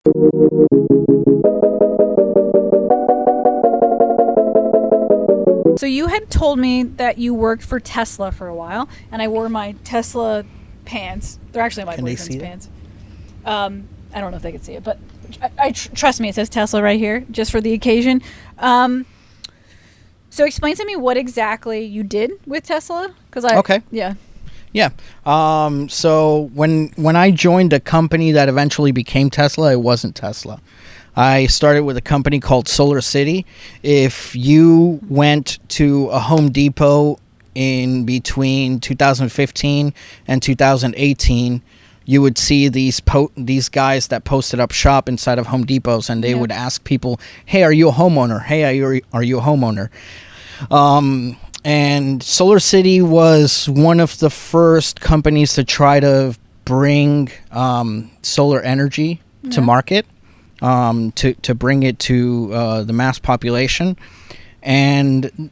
So you had told me that you worked for Tesla for a while, and I wore my Tesla pants. They're actually my boyfriend's pants. I don't know if they can see it, but trust me, it says Tesla right here, just for the occasion. So explain to me what exactly you did with Tesla, Okay. Yeah. Yeah. So when I joined a company that eventually became Tesla, it wasn't Tesla. I started with a company called Solar City. If you went to a Home Depot in between 2015 and 2018, you would see these guys that posted up shop inside of Home Depots, and they would ask people, "Hey, are you a homeowner? Hey, are you a homeowner?" And Solar City was one of the first companies to try to bring solar energy to market. To bring it to the mass population. And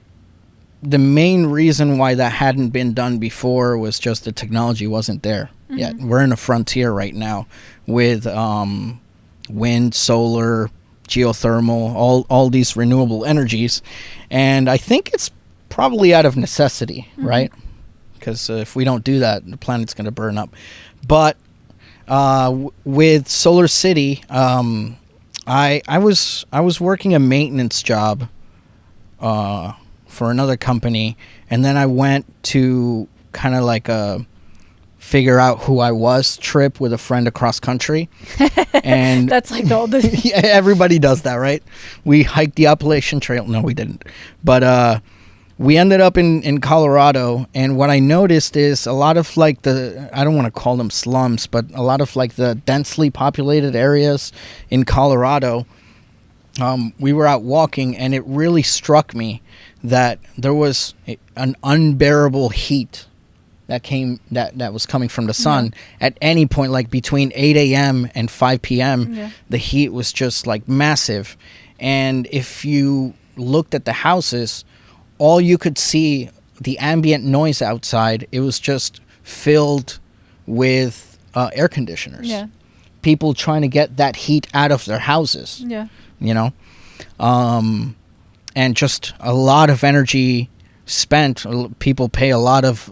the main reason why that hadn't been done before was just the technology wasn't there yet. We're in a frontier right now with wind, solar, geothermal, all these renewable energies. And I think it's probably out of necessity, right? Because if we don't do that, the planet's going to burn up. But with Solar City, I was working a maintenance job for another company, and then I went to kind of like a figure out who I was trip with a friend across country. And that's like the yeah, everybody does that, right? We hiked the Appalachian Trail. No, we didn't. But we ended up in Colorado, and what I noticed is a lot of like I don't want to call them slums, but a lot of like the densely populated areas in Colorado, we were out walking, and it really struck me that there was an unbearable heat that was coming from the sun at any point, like between 8 a.m. and 5 p.m. Yeah. The heat was just like massive. And if you looked at the houses, all you could see, the ambient noise outside, it was just filled with air conditioners. Yeah. People trying to get that heat out of their houses. Yeah. You know? And just a lot of energy spent. People pay a lot of...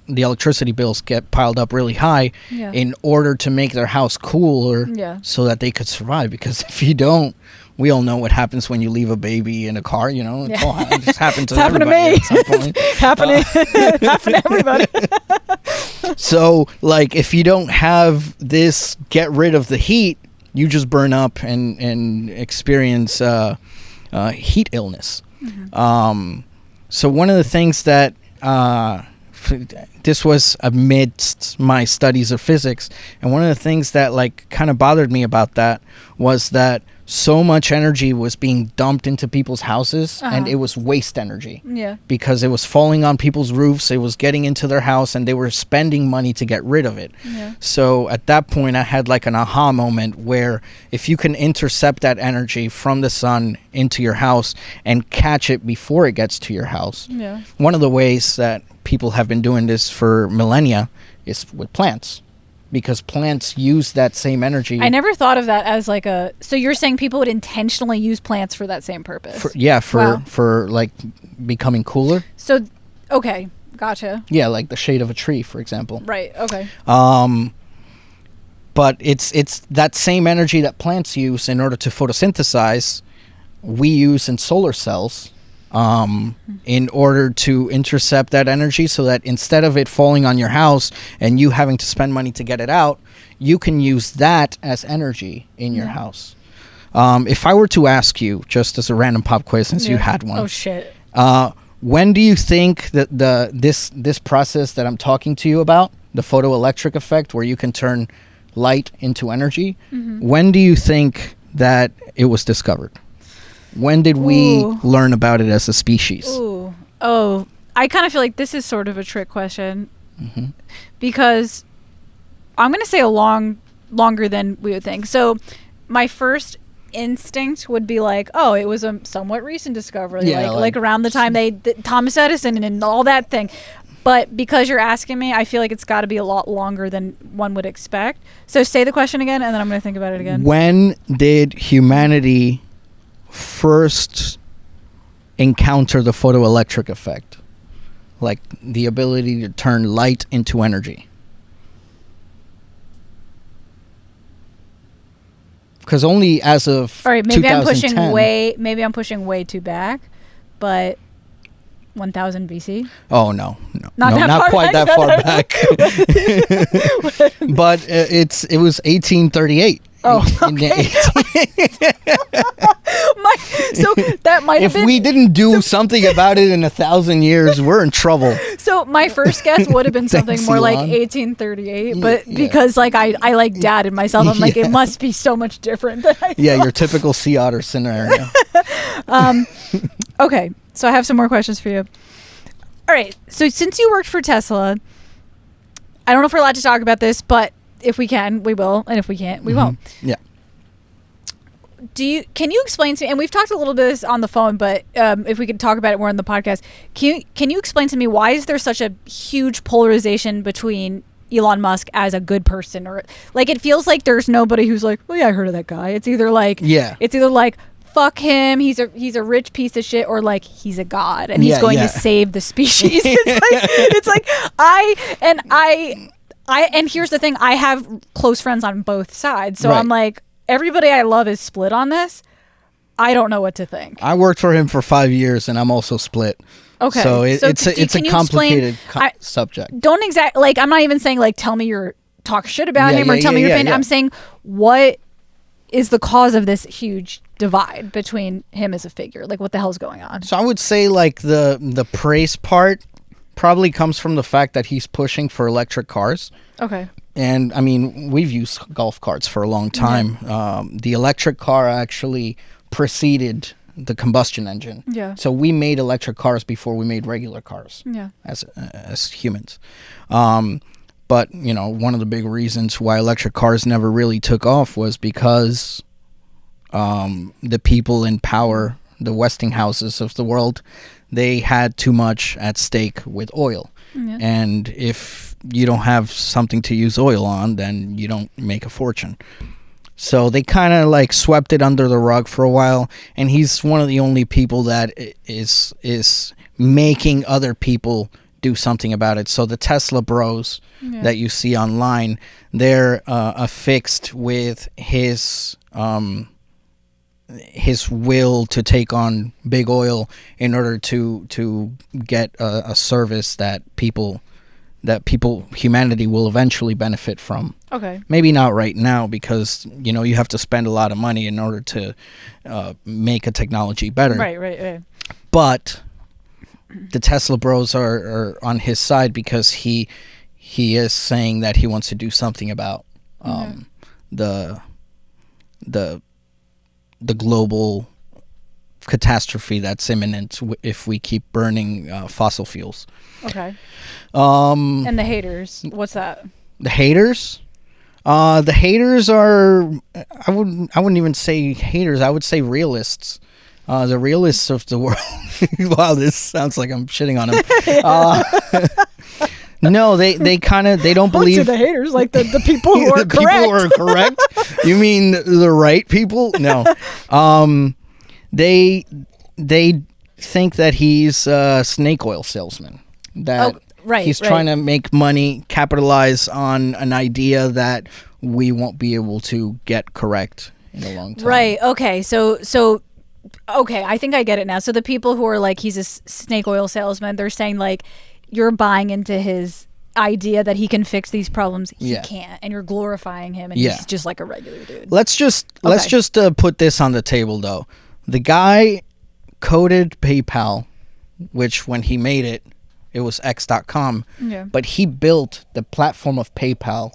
the electricity bills get piled up really high in order to make their house cooler so that they could survive. Because if you don't, we all know what happens when you leave a baby in a car, you know. It's all, it just happens to everybody at some point. Happened to everybody. So, like, if you don't have this get rid of the heat, you just burn up and experience heat illness. So one of the things that... this was amidst my studies of physics, and one of the things that like kind of bothered me about that was that so much energy was being dumped into people's houses, and it was waste energy. Yeah. Because it was falling on people's roofs, it was getting into their house, and they were spending money to get rid of it. Yeah. So at that point, I had like an aha moment where if you can intercept that energy from the sun into your house and catch it before it gets to your house. Yeah. One of the ways that people have been doing this for millennia is with plants, because plants use that same energy. I never thought of that as like so you're saying people would intentionally use plants for that same purpose? For like becoming cooler. So, okay, gotcha. Yeah, like the shade of a tree, for example. Right, okay. But it's that same energy that plants use in order to photosynthesize, we use in solar cells. In order to intercept that energy, so that instead of it falling on your house and you having to spend money to get it out, you can use that as energy in your house. If I were to ask you, just as a random pop quiz, since you had one. Oh, shit. When do you think that this process that I'm talking to you about, the photoelectric effect, where you can turn light into energy, when do you think that it was discovered? When did we learn about it as a species? Oh, I kind of feel like this is sort of a trick question, because I'm going to say longer than we would think. So my first instinct would be like, oh, it was a somewhat recent discovery, like around the time Thomas Edison and all that thing. But because you're asking me, I feel like it's got to be a lot longer than one would expect. So say the question again, and then I'm going to think about it again. When did humanity first encounter the photoelectric effect? Like the ability to turn light into energy. Because only as of all right, maybe 2010, I'm pushing way too back, but 1000 BC. Oh no, Not quite that far back. But it was 1838. Oh, okay. So that might have been. If we didn't do something about it in 1,000 years, we're in trouble. So my first guess would have been something more like 1838, but because like I like doubted myself, I'm like, it must be so much different than I thought. Your typical sea otter scenario. Okay, so I have some more questions for you. All right, so since you worked for Tesla, I don't know if we're allowed to talk about this, but if we can, we will, and if we can't, we won't. Yeah. Can you explain to me, and we've talked a little bit of this on the phone, but if we could talk about it more on the podcast, can you explain to me why is there such a huge polarization between Elon Musk as a good person, or like it feels like there's nobody who's like, oh yeah, I heard of that guy. It's either like fuck him, he's a rich piece of shit, or like he's a god and he's going to save the species. It's like and here's the thing, I have close friends on both sides, so I'm like, everybody I love is split on this. I don't know what to think. I worked for him for 5 years, and I'm also split. Okay, so it's a complicated subject. Don't like. I'm not even saying like tell me your talk shit about him or tell me your opinion. I'm saying what is the cause of this huge divide between him as a figure? Like what the hell's going on? So I would say like the praise part probably comes from the fact that he's pushing for electric cars. Okay. And I mean, we've used golf carts for a long time. The electric car actually preceded the combustion engine. Yeah. So we made electric cars before we made regular cars. Yeah. As humans. But one of the big reasons why electric cars never really took off was because the people in power, the Westinghouses of the world, they had too much at stake with oil. Yeah. And if you don't have something to use oil on, then you don't make a fortune. So they kind of like swept it under the rug for a while, and he's one of the only people that is making other people do something about it. So the Tesla bros that you see online, they're affixed with his will to take on big oil in order to get a service that humanity will eventually benefit from. Okay. Maybe not right now, because you have to spend a lot of money in order to make a technology better. Right. But the Tesla bros are on his side because he is saying that he wants to do something about the global catastrophe that's imminent if we keep burning fossil fuels. Okay. And the haters, what's that? The haters? The haters are, I wouldn't even say haters, I would say realists. The realists of the world. Wow, this sounds like I'm shitting on them. No, they don't believe the haters, like the people who are the correct. People who are correct. You mean the right people? No. They think that he's a snake oil salesman. That he's trying to make money, capitalize on an idea that we won't be able to get correct in a long time. Right. Okay. So okay, I think I get it now. So the people who are like, he's a snake oil salesman, they're saying like, you're buying into his idea that he can fix these problems. He can't, and you're glorifying him, and he's just like a regular dude. Let's just put this on the table, though. The guy coded PayPal, which when he made it, it was X.com. Yeah. But he built the platform of PayPal,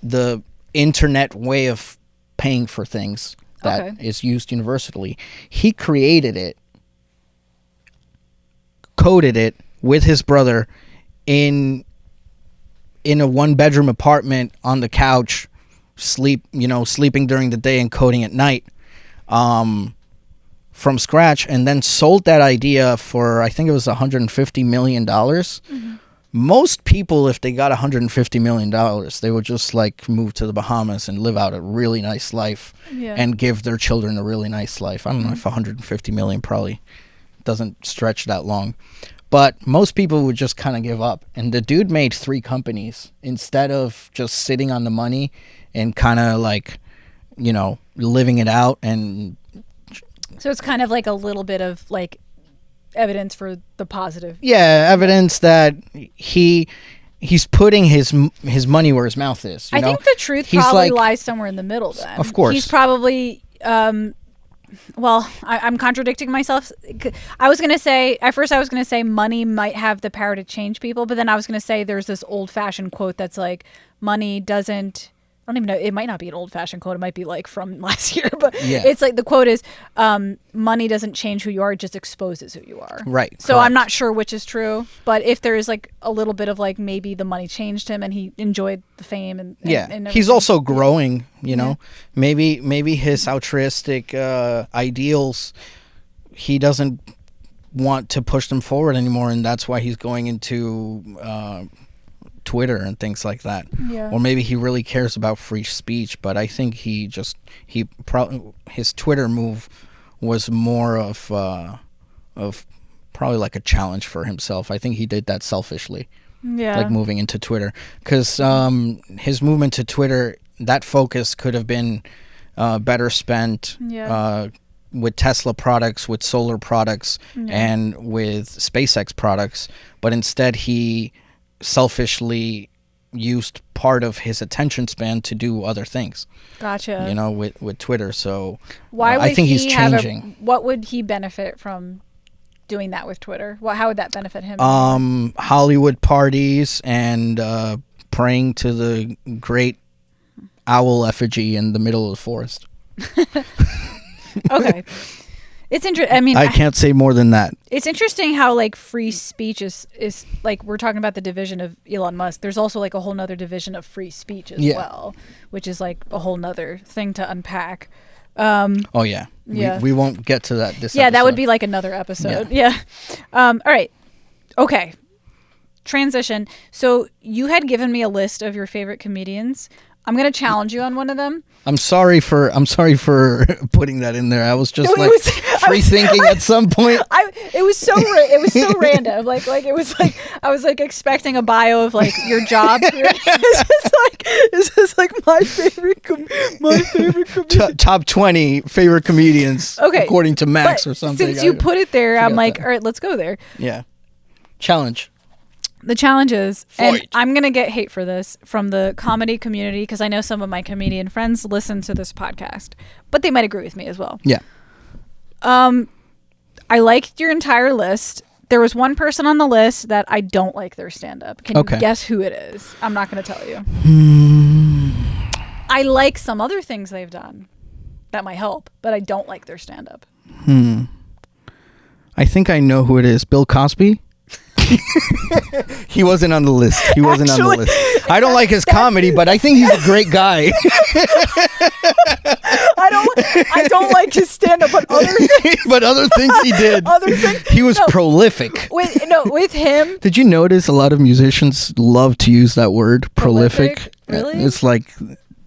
the internet way of paying for things that is used universally. He created it, coded it with his brother in a 1-bedroom apartment on the couch, sleeping during the day and coding at night, from scratch, and then sold that idea for, I think it was $150 million, most people, if they got $150 million, they would just like move to the Bahamas and live out a really nice life and give their children a really nice life. I don't know if 150 million probably doesn't stretch that long. But most people would just kind of give up. And the dude made 3 companies instead of just sitting on the money and kind of like, you know, living it out. And so it's kind of like a little bit of like evidence for the positive. Yeah, evidence that he's putting his money where his mouth is. I think the truth probably lies somewhere in the middle then. Of course. He's probably... well, I'm contradicting myself. I was going to say, at first I was going to say money might have the power to change people, but then I was going to say there's this old-fashioned quote that's like, money doesn't, I don't even know, it might not be an old-fashioned quote, it might be like from last year, but it's like the quote is, money doesn't change who you are, it just exposes who you are. Right. So correct. I'm not sure which is true, but if there is like a little bit of like maybe the money changed him and he enjoyed the fame and he's also growing, you know. Maybe his altruistic ideals, he doesn't want to push them forward anymore, and that's why he's going into Twitter and things like that. Or maybe he really cares about free speech, but I think his Twitter move was more of probably like a challenge for himself. I think he did that selfishly. Like moving into Twitter, because his movement to Twitter, that focus could have been better spent with Tesla products, with solar products, and with SpaceX products. But instead, he selfishly used part of his attention span to do other things. Gotcha. You know, with Twitter. So I think he's changing. What would he benefit from doing that with Twitter? How would that benefit him? Hollywood parties and praying to the great owl effigy in the middle of the forest. Okay. It's interesting. I mean, I can't say more than that. It's interesting how like free speech is like, we're talking about the division of Elon Musk. There's also like a whole nother division of free speech as well, which is like a whole nother thing to unpack. We won't get to that this episode. That would be like another episode. All right. Okay. Transition. So you had given me a list of your favorite comedians. I'm going to challenge you on one of them. I'm sorry for putting that in there. I was just free thinking at some point. It was so random. Like it was like I was like expecting a bio of like your job. It's just like my favorite comedian. Top 20 favorite comedians according to Max or something. Since you put it there, I'm like, all right, let's go there. Yeah. Challenge. The challenge is, and I'm going to get hate for this from the comedy community because I know some of my comedian friends listen to this podcast, but they might agree with me as well. Yeah. I liked your entire list. There was one person on the list that I don't like their stand-up. Can you guess who it is? I'm not going to tell you. I like some other things they've done that might help, but I don't like their stand-up. I think I know who it is. Bill Cosby? He wasn't on the list. I don't like his comedy, but I think he's a great guy. I don't like his stand-up, but other things he did. He was prolific. With him. Did you notice a lot of musicians love to use that word, prolific? Really? It's like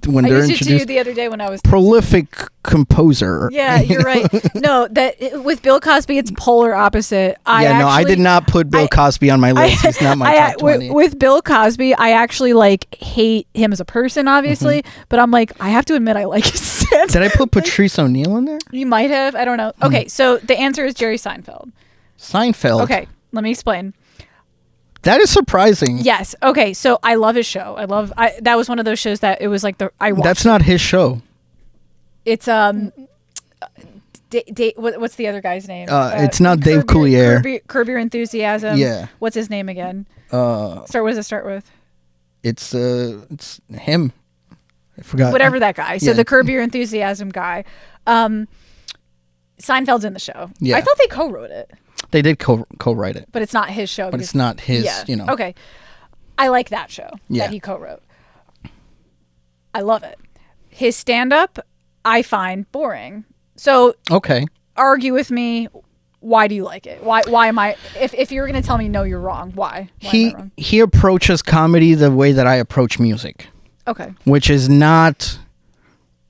when they're introduced. I used it to you the other day when I was prolific composer. Yeah, you're right. No, with Bill Cosby, it's polar opposite. I did not put Bill Cosby on my list. He's not my top 20. With Bill Cosby, I actually like hate him as a person, obviously, but I'm like, I have to admit, I like his stand. Did I put Patrice O'Neill in there? You might have. I don't know. Okay, so the answer is Jerry Seinfeld. Seinfeld. Okay, let me explain. That is surprising. Yes. Okay. So I love his show. That was one of those shows that it was like I watched. That's not his show. It's what's the other guy's name? It's not Dave Coulier. Curb Your Enthusiasm. Yeah. What's his name again? What does it start with? It's him. I forgot. Whatever that guy. So the Curb Your Enthusiasm guy. Seinfeld's in the show. Yeah. I thought they co-wrote it. They did co-write it. But it's not his show. But it's not his, Okay. I like that show that he co-wrote. I love it. His stand-up, I find boring. So argue with me why do you like it? Why am I? If you're gonna tell me no, you're wrong. Why? Why am I wrong? He approaches comedy the way that I approach music. Okay. Which is not.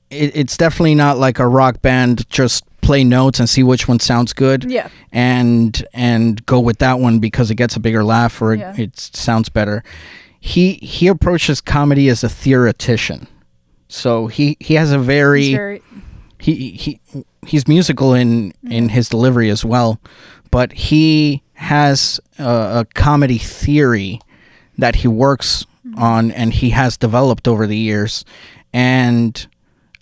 It's definitely not like a rock band. Just play notes and see which one sounds good. Yeah. And go with that one because it gets a bigger laugh or it sounds better. He approaches comedy as a theoretician. So he has a very he's musical in his delivery as well, but he has a comedy theory that he works on and he has developed over the years, and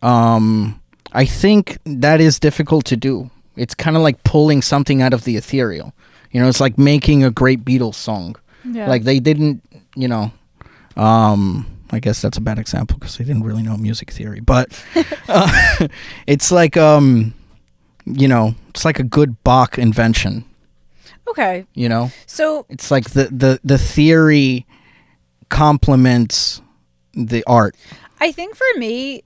I think that is difficult to do. It's kind of like pulling something out of the ethereal. You know, it's like making a great Beatles song. Yeah. Like they didn't, you know. I guess that's a bad example because they didn't really know music theory, but it's like you know, it's like a good Bach invention. Okay. You know, so it's like the theory complements the art. I think for me,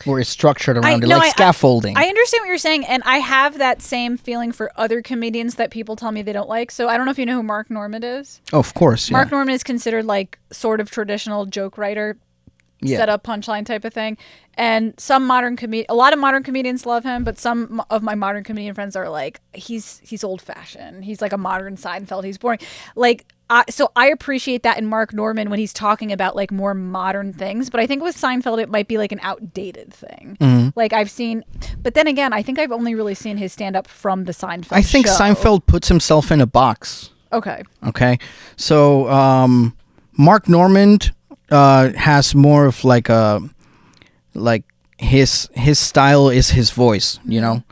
or is structured around it, like scaffolding. I understand what you're saying, and I have that same feeling for other comedians that people tell me they don't like. So I don't know if you know who Mark Normand is. Oh, of course. Mark Normand is considered like sort of traditional joke writer, set up punchline type of thing. And a lot of modern comedians love him, but some of my modern comedian friends are like, he's old fashioned. He's like a modern Seinfeld. He's boring. Like, so I appreciate that in Mark Normand when he's talking about like more modern things. But I think with Seinfeld, it might be like an outdated thing. Mm-hmm. Like I've seen, but then again, I think I've only really seen his stand up from the Seinfeld I think show. Seinfeld puts himself in a box. Okay. So Mark Normand has more of like his style is his voice, you know.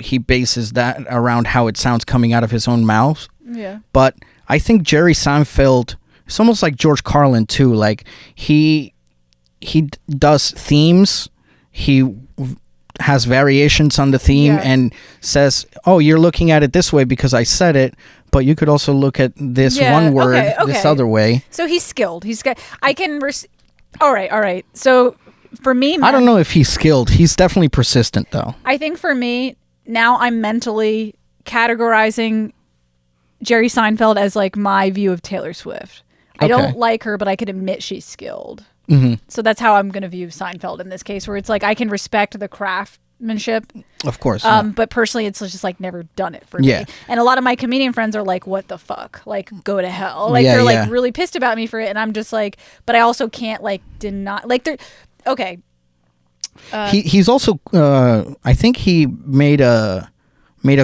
He bases that around how it sounds coming out of his own mouth. Yeah. But I think Jerry Seinfeld, it's almost like George Carlin too. Like he does themes. He has variations on the theme and says, "Oh, you're looking at it this way because I said it, but you could also look at this one word this other way." So he's skilled. I can. All right. So for me, I don't know if he's skilled. He's definitely persistent, though. I think for me now, I'm mentally categorizing Jerry Seinfeld as like my view of Taylor Swift. I don't like her, but I can admit she's skilled. Mm-hmm. So that's how I'm going to view Seinfeld in this case, where it's like I can respect the craftsmanship. Of course. But personally, it's just like never done it for me. And a lot of my comedian friends are like, what the fuck? Like, go to hell. Like, they're like really pissed about me for it. And I'm just like, but I also can't like deny. Like, they're okay. He's also, I think he made a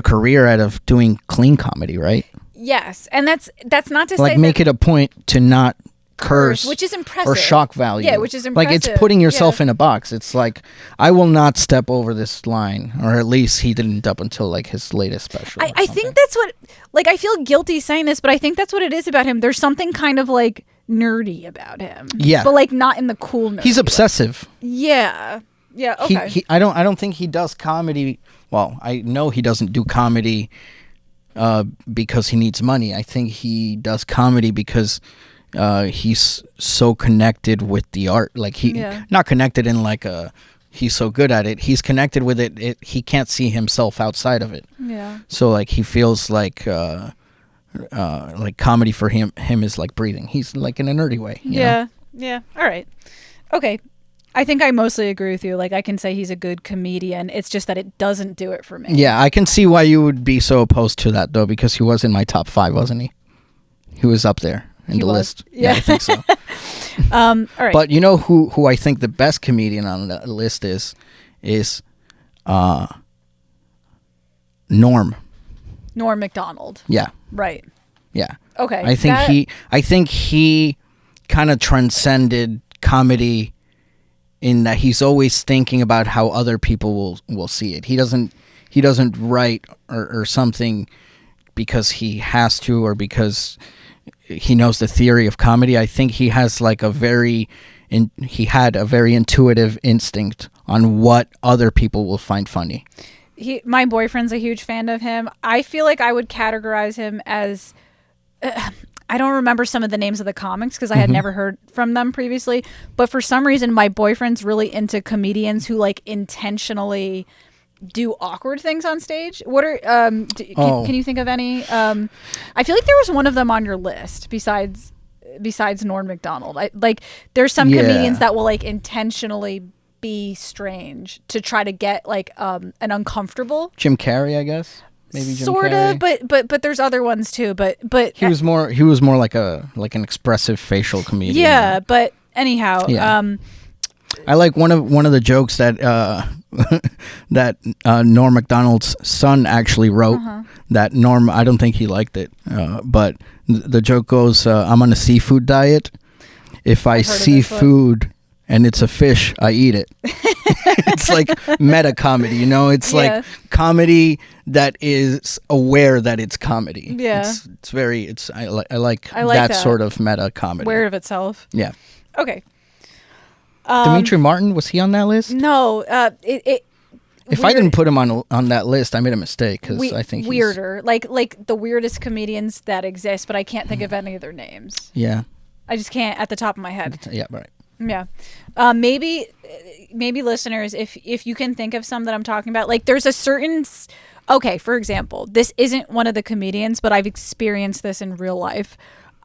career out of doing clean comedy, right? Yes, and that's not to say like make it a point to not curse, which is impressive, or shock value. Yeah, which is impressive. Like it's putting yourself in a box. It's like I will not step over this line, or at least he didn't up until like his latest special. I think that's what, like, I feel guilty saying this, but I think that's what it is about him. There's something kind of like nerdy about him. Yeah, but like not in the cool nerdy. He's obsessive. Way. Yeah. Okay. I don't think he does comedy. Well, I know he doesn't do comedy because he needs money. I think he does comedy because he's so connected with the art. Like not connected in like he's so good at it. He's connected with it. He can't see himself outside of it. Yeah. So like he feels like comedy for him is like breathing. He's like in a nerdy way. You know? Yeah. All right. Okay. I think I mostly agree with you. Like, I can say he's a good comedian. It's just that it doesn't do it for me. Yeah, I can see why you would be so opposed to that, though, because he was in my top 5, wasn't he? He was up there in the list. Yeah, I think so. All right. But you know who I think the best comedian on the list is Norm. Norm Macdonald. Yeah. Right. Yeah. Okay. I think he kind of transcended comedy in that he's always thinking about how other people will see it. He doesn't write or something because he has to or because he knows the theory of comedy. I think he has like he had a very intuitive instinct on what other people will find funny. My boyfriend's a huge fan of him. I feel like I would categorize him as I don't remember some of the names of the comics because I had never heard from them previously. But for some reason, my boyfriend's really into comedians who like intentionally do awkward things on stage? What are can you think of any? I feel like there was one of them on your list besides Norm Macdonald. There's some comedians that will like intentionally be strange to try to get like an uncomfortable. Jim Carrey, I guess. Maybe Jim sort Carrey. of, but there's other ones too. But he was more like an expressive facial comedian. Yeah, but anyhow, I like one of the jokes that that Norm Macdonald's son actually wrote. That Norm, I don't think he liked it, but the joke goes, "I'm on a seafood diet. If I see food and it's a fish, I eat it." It's like meta comedy, you know. It's like comedy that is aware that it's comedy. Yeah, it's very. I like that sort of meta comedy. Aware of itself. Yeah. Okay. Dimitri Martin, was he on that list? No. If I didn't put him on that list, I made a mistake because I think weirder, like the weirdest comedians that exist, but I can't think of any of their names. Yeah. I just can't at the top of my head. Yeah, right. Yeah. Maybe listeners, if you can think of some that I'm talking about, like there's a certain, okay, for example, this isn't one of the comedians, but I've experienced this in real life.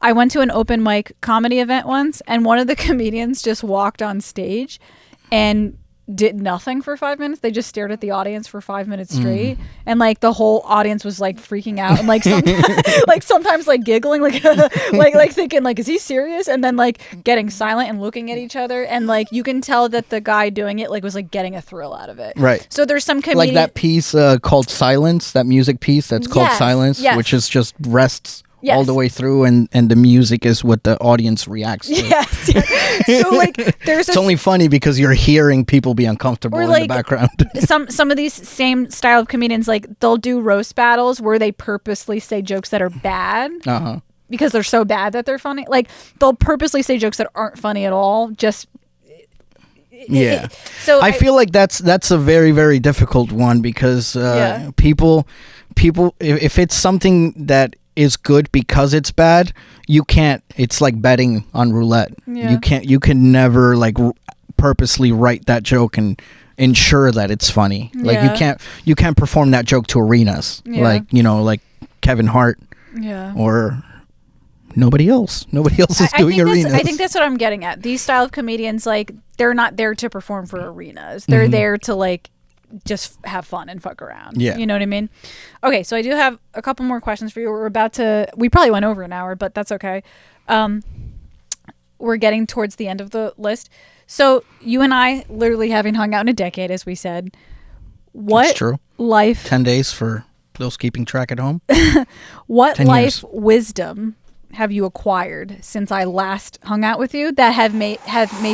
I went to an open mic comedy event once, and one of the comedians just walked on stage and did nothing for 5 minutes. They just stared at the audience for 5 minutes straight, and like the whole audience was like freaking out and like sometimes like giggling like like thinking like, is he serious? And then like getting silent and looking at each other, and like you can tell that the guy doing it like was like getting a thrill out of it. Right. So there's some like that piece called Silence, that music piece that's called Silence, which is just rests all the way through, and the music is what the audience reacts to. Yes. So like there's it's only funny because you're hearing people be uncomfortable in the background. some of these same style of comedians, like they'll do roast battles where they purposely say jokes that are bad because they're so bad that they're funny. Like they'll purposely say jokes that aren't funny at all, just so I feel like that's a very, very difficult one because people if it's something that is good because it's bad, you can't. It's like betting on roulette. You can never like purposely write that joke and ensure that it's funny. Like you can't perform that joke to arenas. Like like Kevin Hart. Or nobody else is doing arenas. I think that's what I'm getting at. These style of comedians, like they're not there to perform for arenas. They're there to like just have fun and fuck around. Yeah. You know what I mean? Okay, so I do have a couple more questions for you. We probably went over an hour, but that's okay. We're getting towards the end of the list. So you and I, literally having hung out in a decade, as we said, That's true. Life 10 days for those keeping track at home. What life wisdom have you acquired since I last hung out with you that have made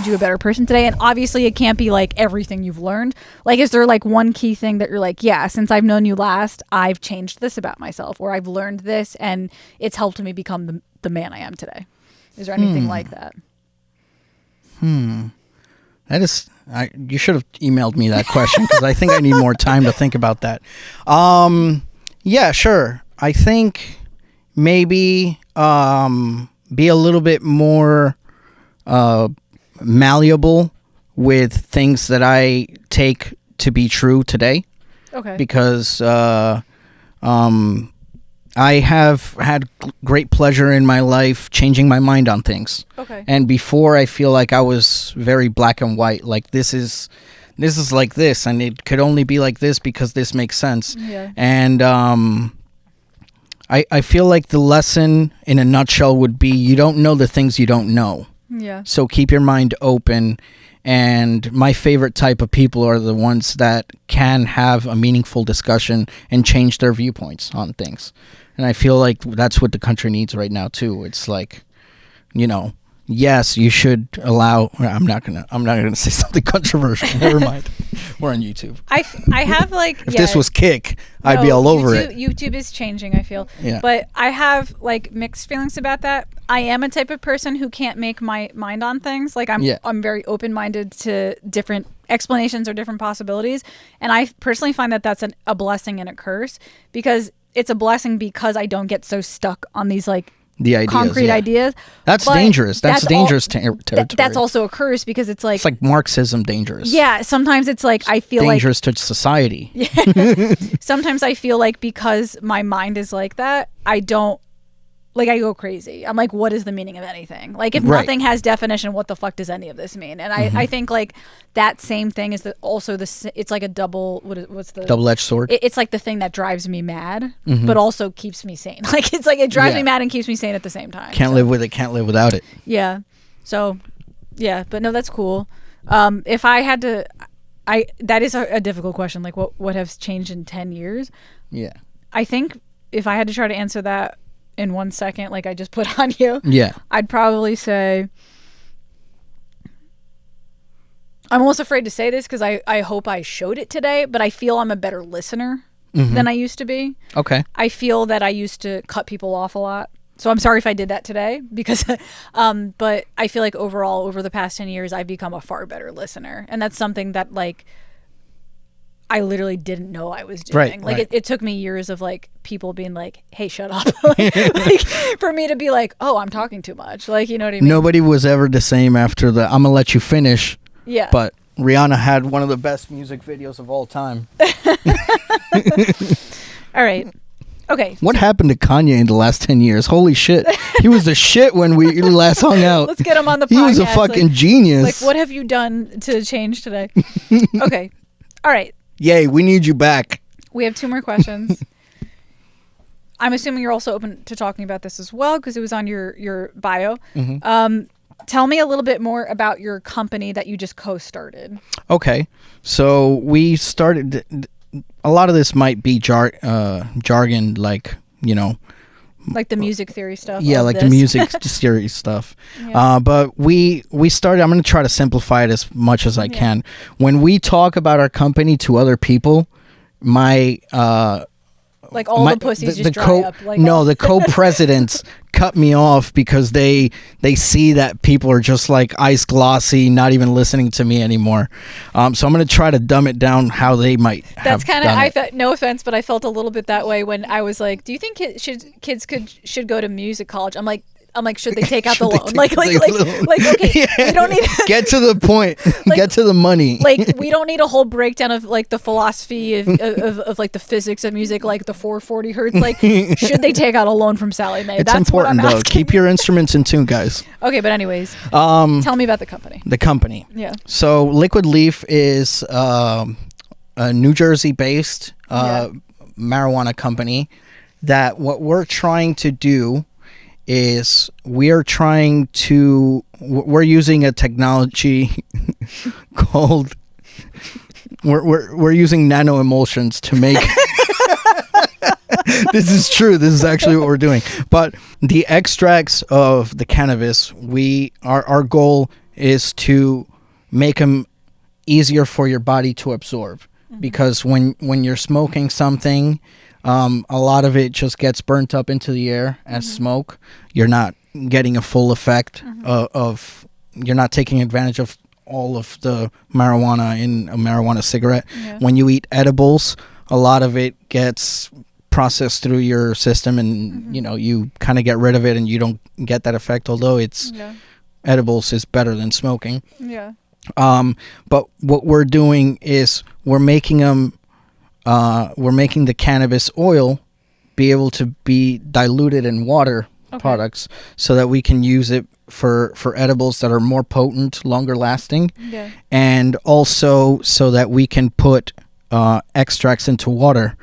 you a better person today? And obviously it can't be like everything you've learned. Like, is there like one key thing that you're like, yeah, since I've known you last, I've changed this about myself, or I've learned this and it's helped me become the man I am today? Is there anything like that? That is, you should have emailed me that question because I think I need more time to think about that. Yeah, sure. I think maybe be a little bit more malleable with things that I take to be true today. Okay. Because I have had great pleasure in my life changing my mind on things. Okay. And before, I feel like I was very black and white. Like this is like this, and it could only be like this because this makes sense. Yeah. And I feel like the lesson in a nutshell would be you don't know the things you don't know. Yeah. So keep your mind open. And my favorite type of people are the ones that can have a meaningful discussion and change their viewpoints on things. And I feel like that's what the country needs right now too. It's like, yes, you should allow. I'm not gonna say something controversial. Never mind. We're on YouTube. I have like if this was Kick, I'd be all over it. YouTube is changing, I feel. Yeah. But I have like mixed feelings about that. I am a type of person who can't make my mind on things. Like I'm very open-minded to different explanations or different possibilities, and I personally find that that's a blessing and a curse, because it's a blessing because I don't get so stuck on these like the ideas, concrete ideas. That's But dangerous. That's dangerous territory. That's also dangerous. That's dangerous territory. That's also a curse because it's like Marxism dangerous. Yeah, sometimes it's like I feel dangerous to society. Sometimes I feel like because my mind is like that, I don't like I go crazy. I'm like, what is the meaning of anything? Like if nothing has definition, what the fuck does any of this mean? And I think like that same thing is it's like a what's the double-edged sword? It's like the thing that drives me mad, but also keeps me sane. Like it's like it drives me mad and keeps me sane at the same time. Can't live with it, can't live without it. Yeah. So, yeah, but no, that's cool. If I had to, that is a difficult question. Like what has changed in 10 years? Yeah. I think if I had to try to answer that in 1 second, like I just put on you, I'd probably say, I'm almost afraid to say this because I hope I showed it today, but I feel I'm a better listener than I used to be. Okay. I feel that I used to cut people off a lot. So I'm sorry if I did that today because, but I feel like overall over the past 10 years, I've become a far better listener. And that's something that like, I literally didn't know I was doing. It took me years of like people being like, hey, shut up. like, for me to be like, oh, I'm talking too much. Like, you know what I mean? Nobody was ever the same after the, I'm going to let you finish. Yeah. But Rihanna had one of the best music videos of all time. All right. Okay. What happened to Kanye in the last 10 years? Holy shit. He was the shit when we last hung out. Let's get him on the podcast. He was a fucking genius. Like, what have you done to change today? Okay. All right. Yay, we need you back. We have 2 more questions. I'm assuming you're also open to talking about this as well because it was on your bio. Tell me a little bit more about your company that you just co-started. Okay. So we started... A lot of this might be jargon, like, you know... Like the music theory stuff. Yeah, like the music theory stuff. Yeah. But we started... I'm going to try to simplify it as much as I can. When we talk about our company to other people, my... like all the pussies just dry up. Like the co-presidents cut me off because they see that people are just like ice glossy, not even listening to me anymore. So I'm going to try to dumb it down how they might have That's kind of, I felt, no offense, but I felt a little bit that way when I was like, do you think kids should go to music college? I'm like, should they take out the loan? Like, okay, we don't need get to the point, get to the money. Like, we don't need a whole breakdown of like the philosophy of like the physics of music, like the 440 hertz. Like, should they take out a loan from Sally Mae? It's That's important what I'm though. asking. Keep your instruments in tune, guys. Okay, but anyways, tell me about the company. The company. Yeah. So Liquid Leaf is a New Jersey-based marijuana company. That what we're trying to do is we're using a technology called we're using nano emulsions to make this is true, this is actually what we're doing, but the extracts of the cannabis, our goal is to make them easier for your body to absorb, because when you're smoking something, a lot of it just gets burnt up into the air as smoke. You're not getting a full effect of you're not taking advantage of all of the marijuana in a marijuana cigarette. Yeah. When you eat edibles, a lot of it gets processed through your system, and you know, you kind of get rid of it and you don't get that effect, although it's edibles is better than smoking. Yeah. But what we're doing is we're making the cannabis oil be able to be diluted in water products, so that we can use it for edibles that are more potent, longer lasting, and also so that we can put extracts into water,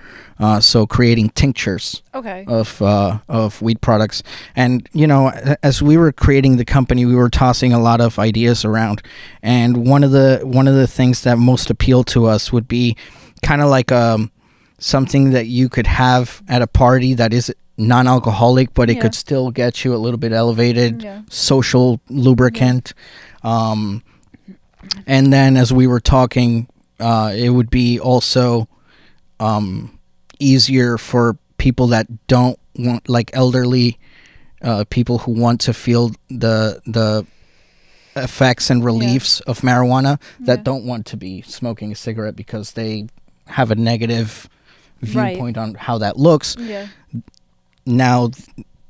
so creating tinctures of weed products. And you know, as we were creating the company, we were tossing a lot of ideas around, and one of the things that most appealed to us would be kind of like something that you could have at a party that is non-alcoholic, but it could still get you a little bit elevated, social lubricant. And then as we were talking, it would be also easier for people that don't want, like elderly people who want to feel the effects and reliefs of marijuana, that don't want to be smoking a cigarette because they have a negative viewpoint on how that looks. Now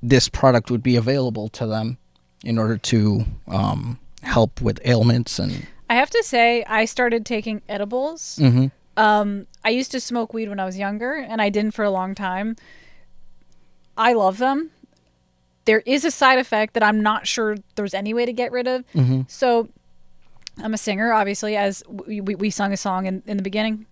this product would be available to them in order to help with ailments. And I have to say, I started taking edibles. Mhm. I used to smoke weed when I was younger, and I didn't for a long time. I love them. There is a side effect that I'm not sure there's any way to get rid of. Mm-hmm. So I'm a singer, obviously, as we sung a song in the beginning.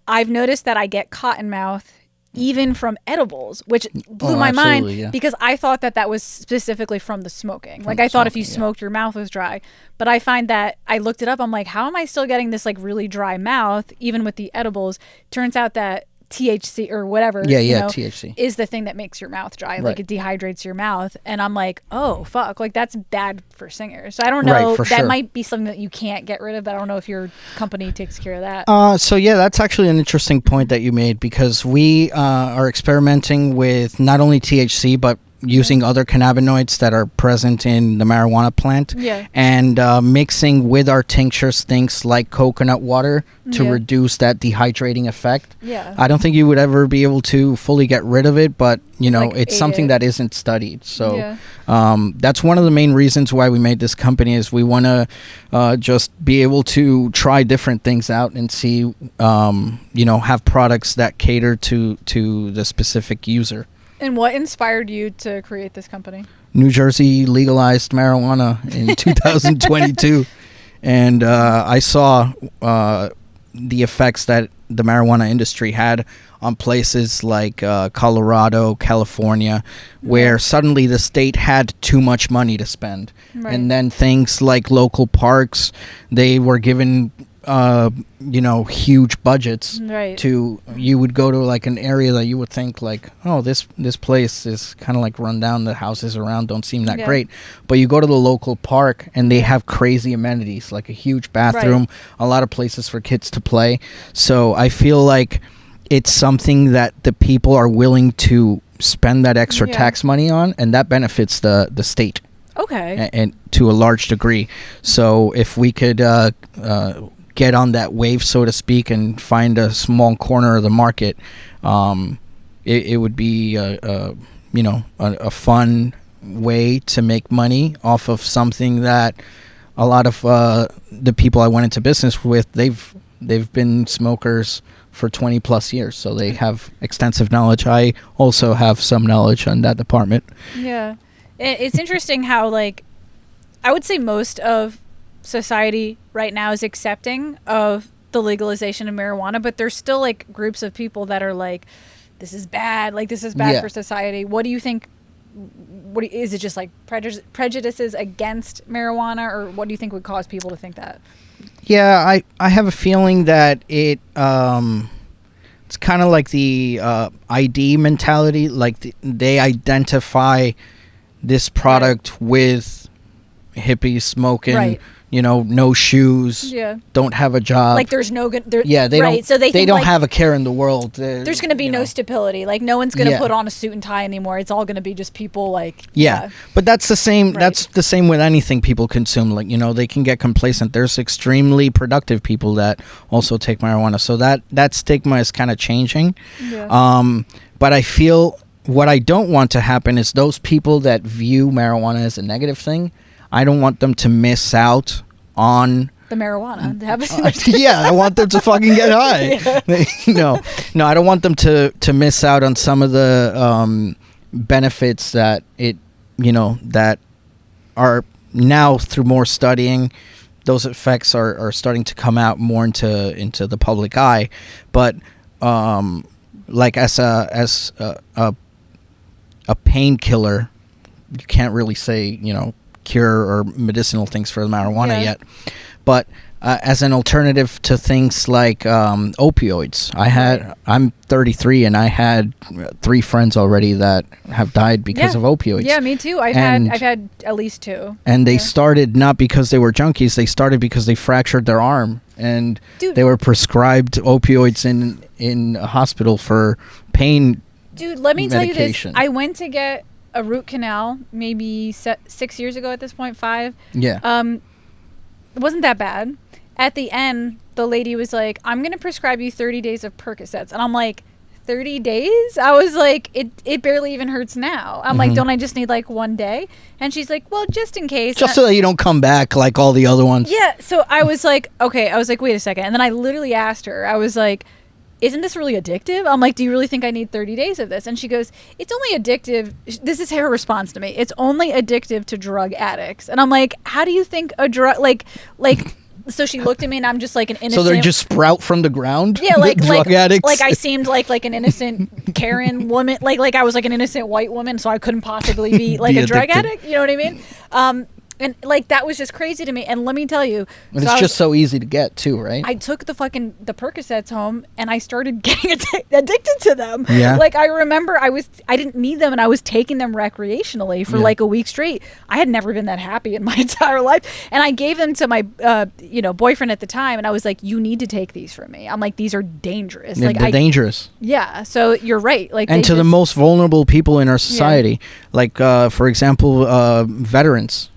I've noticed that I get cotton mouth even from edibles, which blew my mind because I thought that was specifically from the smoking. Like I thought if you smoked, your mouth was dry. But I find that I looked it up. I'm like, how am I still getting this like really dry mouth even with the edibles? Turns out that THC or whatever, THC is the thing that makes your mouth dry. Like it dehydrates your mouth. And I'm like, oh fuck, like that's bad for singers. So I don't know. That might be something that you can't get rid of. But I don't know if your company takes care of that. So yeah, that's actually an interesting point that you made, because we are experimenting with not only THC but using other cannabinoids that are present in the marijuana plant, and mixing with our tinctures things like coconut water to reduce that dehydrating effect. I don't think you would ever be able to fully get rid of it, but it's something that isn't studied. So that's one of the main reasons why we made this company, is we want to just be able to try different things out and see have products that cater to the specific user. And what inspired you to create this company? New Jersey legalized marijuana in 2022. And I saw the effects that the marijuana industry had on places like Colorado, California, where suddenly the state had too much money to spend. And then things like local parks, they were given huge budgets to, you would go to like an area that you would think like, oh, this place is kind of like run down, the houses around don't seem that great, but you go to the local park and they have crazy amenities, like a huge bathroom, a lot of places for kids to play. So I feel like it's something that the people are willing to spend that extra tax money on, and that benefits the state and to a large degree. So if we could get on that wave, so to speak, and find a small corner of the market, it would be a fun way to make money off of something that a lot of the people I went into business with, they've been smokers for 20 plus years, so they have extensive knowledge. I also have some knowledge on that department. It's interesting how, like, I would say most of society right now is accepting of the legalization of marijuana, but there's still like groups of people that are like, this is bad, like this is bad for society. What do you think? Is it just like prejudices against marijuana, or what do you think would cause people to think that? I have a feeling that it's kind of like the ID mentality, like they identify this product with hippies smoking, no shoes, don't have a job. Like there's no good. They don't. So they don't have a care in the world. There's going to be no stability. Like no one's going to put on a suit and tie anymore. It's all going to be just people like. But that's the same. That's the same with anything people consume. Like they can get complacent. There's extremely productive people that also take marijuana. So that stigma is kind of changing. But I feel what I don't want to happen is those people that view marijuana as a negative thing, I don't want them to miss out on the marijuana. I want them to fucking get high. No, I don't want them to miss out on some of the benefits that that are now, through more studying, those effects are starting to come out more into the public eye. But like as a painkiller, you can't really say cure or medicinal things for the marijuana yet, but as an alternative to things like opioids, I'm 33 and I had 3 friends already that have died because of opioids. Yeah, me too. I've had at least 2. And they started not because they were junkies, they started because they fractured their arm, and they were prescribed opioids in a hospital for pain. Dude, let me tell you this. I went to get a root canal maybe 6 years ago at this point, 5. It wasn't that bad. At the end, the lady was like, I'm going to prescribe you 30 days of Percocets. And I'm like, 30 days? I was like, it barely even hurts now. I'm like, don't I just need like 1 day? And she's like, well, just in case. Just so that you don't come back like all the other ones. Yeah. So I was like, okay. I was like, wait a second. And then I literally asked her, I was like, isn't this really addictive? I'm like, do you really think I need 30 days of this? And she goes, it's only addictive. This is her response to me. It's only addictive to drug addicts. And I'm like, how do you think a drug, like, so she looked at me and I'm just like an innocent. So they just sprout from the ground? Yeah, like drug addicts? Like I seemed like an innocent Karen woman. Like I was like an innocent white woman, so I couldn't possibly be like a drug addict. You know what I mean? And like that was just crazy to me. And let me tell you, and it's just so easy to get too, right? I took the Percocets home and I started getting addicted to them. Yeah. Like I remember I didn't need them and I was taking them recreationally for like a week straight. I had never been that happy in my entire life. And I gave them to my boyfriend at the time and I was like, you need to take these from me. I'm like, these are dangerous. They're dangerous. Yeah. So you're right. Like, and to the most vulnerable people in our society, like for example, veterans.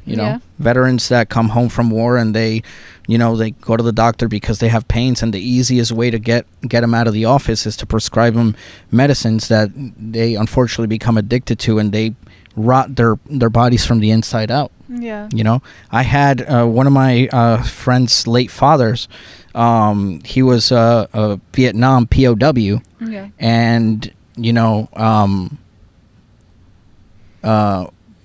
Veterans that come home from war and they go to the doctor because they have pains, and the easiest way to get them out of the office is to prescribe them medicines that they unfortunately become addicted to, and they rot their bodies from the inside out. Yeah. I had one of my friend's late fathers. He was a Vietnam POW. Yeah. And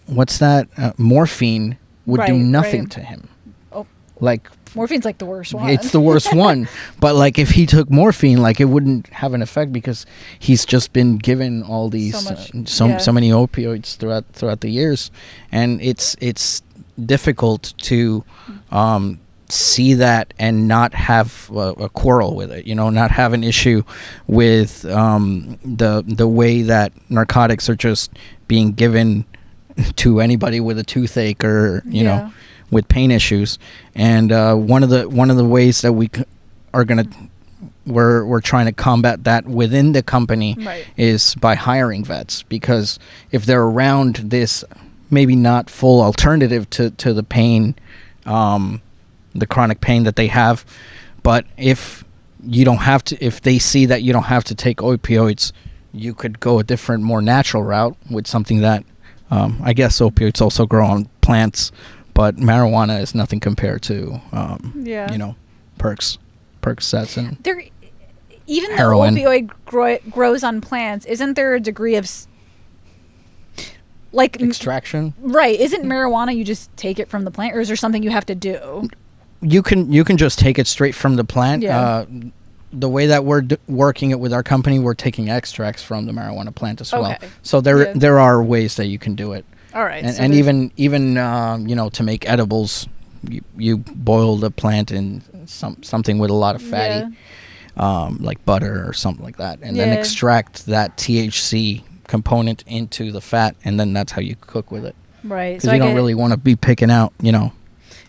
what's that? Morphine would do nothing to him. Oh, like morphine's like the worst one. It's the worst one. But like if he took morphine, like it wouldn't have an effect because he's just been given all these so many opioids throughout the years, and it's difficult to see that and not have a quarrel with it, not have an issue with the way that narcotics are just being given to anybody with a toothache or with pain issues. And one of the ways that we're trying to combat that within the company is by hiring vets, because if they're around this maybe not full alternative to the pain, the chronic pain that they have, but if they see that you don't have to take opioids, you could go a different, more natural route with something that I guess opioids also grow on plants, but marijuana is nothing compared to, Percocets and even heroin. Though opioid grows on plants, isn't there a degree of like extraction? Right. Isn't marijuana you just take it from the plant, or is there something you have to do? You can just take it straight from the plant. Yeah. The way that we're working it with our company, we're taking extracts from the marijuana plant as well. So there are ways that you can do it. All right. And even to make edibles, you boil the plant in something with a lot of fatty, like butter or something like that, and then extract that THC component into the fat, and then that's how you cook with it. Right. Because you don't really want to be picking out,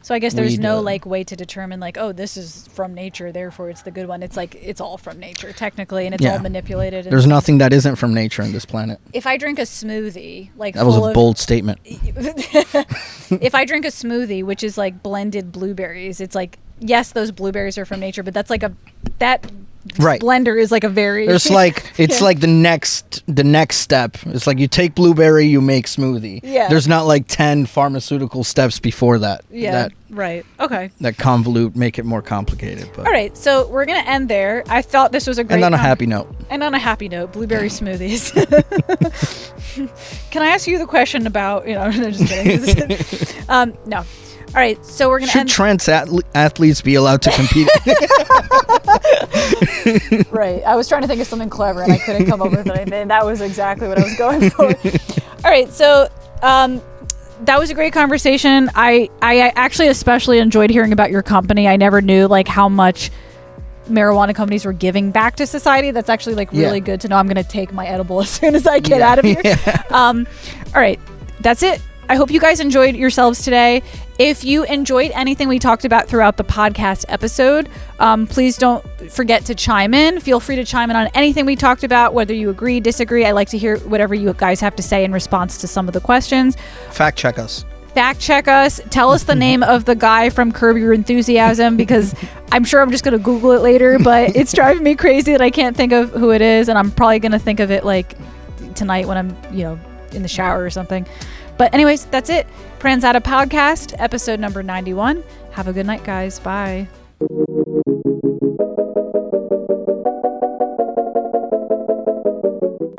So I guess there's no like way to determine like, oh, this is from nature, therefore it's the good one. It's like it's all from nature technically, and it's all manipulated. There's nothing that isn't from nature on this planet. If I drink a smoothie, like that was a bold statement. If I drink a smoothie, which is like blended blueberries, it's like, yes, those blueberries are from nature, but that's like blender is like a very it's like the next step. It's like you take blueberry, you make smoothie. There's not like 10 pharmaceutical steps before that. Right. Okay. That convolute, make it more complicated. But. All right, so we're gonna end there. I thought this was a great and on a happy note. Blueberry smoothies. Can I ask you the question about just kidding. No. All right, so we're going to end... Should trans athletes be allowed to compete? Right. I was trying to think of something clever, and I couldn't come up with anything. That was exactly what I was going for. All right, so that was a great conversation. I actually especially enjoyed hearing about your company. I never knew, like, how much marijuana companies were giving back to society. That's actually, like, really good to know. I'm going to take my edible as soon as I get out of here. All right, that's it. I hope you guys enjoyed yourselves today. If you enjoyed anything we talked about throughout the podcast episode, please don't forget to chime in. Feel free to chime in on anything we talked about, whether you agree, disagree. I like to hear whatever you guys have to say in response to some of the questions. Fact check us. fact check us. Tell us the name of the guy from Curb Your Enthusiasm, because I'm sure I'm just going to Google it later, but it's driving me crazy that I can't think of who it is. And I'm probably going to think of it like tonight when I'm, in the shower or something. But anyways, that's it. Pranzata Podcast, episode number 91. Have a good night, guys. Bye.